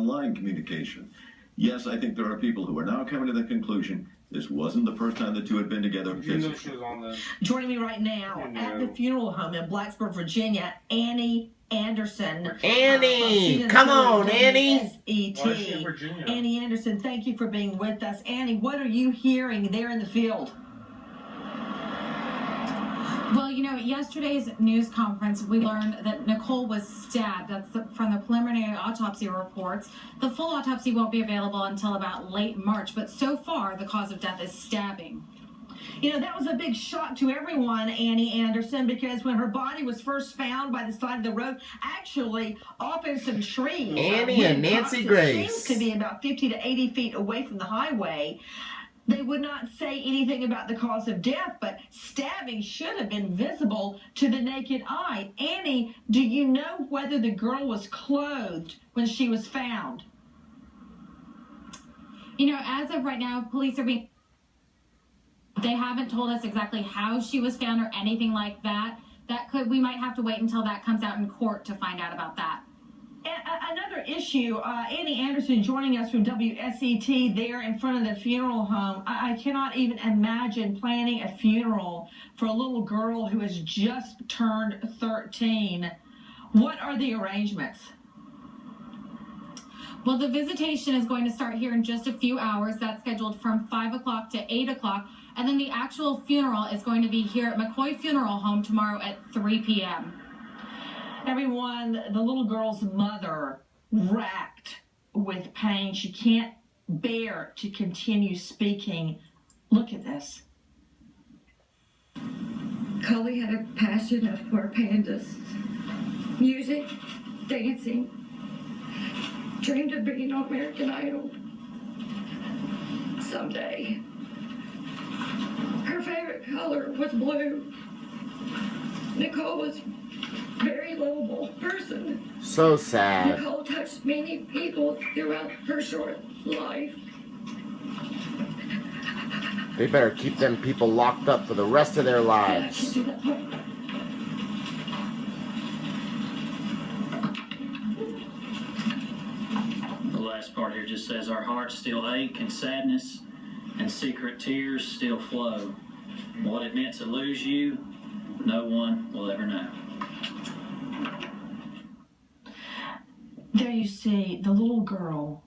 online communication. Yes, I think there are people who are now coming to the conclusion this wasn't the first time the two had been together physically. Joining me right now at the funeral home in Blacksburg, Virginia, Annie Anderson. Annie, come on, Annie. Annie Anderson, thank you for being with us. Annie, what are you hearing there in the field? Well, you know, at yesterday's news conference, we learned that Nicole was stabbed. That's from the preliminary autopsy reports. The full autopsy won't be available until about late March, but so far, the cause of death is stabbing. You know, that was a big shock to everyone, Annie Anderson, because when her body was first found by the side of the road, actually off in some trees. Annie and Nancy Grace. Seems to be about 50 to 80 feet away from the highway. They would not say anything about the cause of death, but stabbing should have been visible to the naked eye. Annie, do you know whether the girl was clothed when she was found? You know, as of right now, police are being... They haven't told us exactly how she was found or anything like that. We might have to wait until that comes out in court to find out about that. Another issue, Annie Anderson joining us from WSET there in front of the funeral home. I cannot even imagine planning a funeral for a little girl who has just turned 13. What are the arrangements? Well, the visitation is going to start here in just a few hours. That's scheduled from 5 o'clock to 8 o'clock. And then the actual funeral is going to be here at McCoy Funeral Home tomorrow at 3 p.m. Everyone, the little girl's mother, racked with pain. She can't bear to continue speaking. Look at this. Cully had a passion for pandas, music, dancing, dreamed of being on American Idol someday. Her favorite color was blue. Nicole was a very lovable person. So sad. Nicole touched many people throughout her short life. They better keep them people locked up for the rest of their lives. The last part here just says, our hearts still ache and sadness and secret tears still flow. What it meant to lose you, no one will ever know. There you see the little girl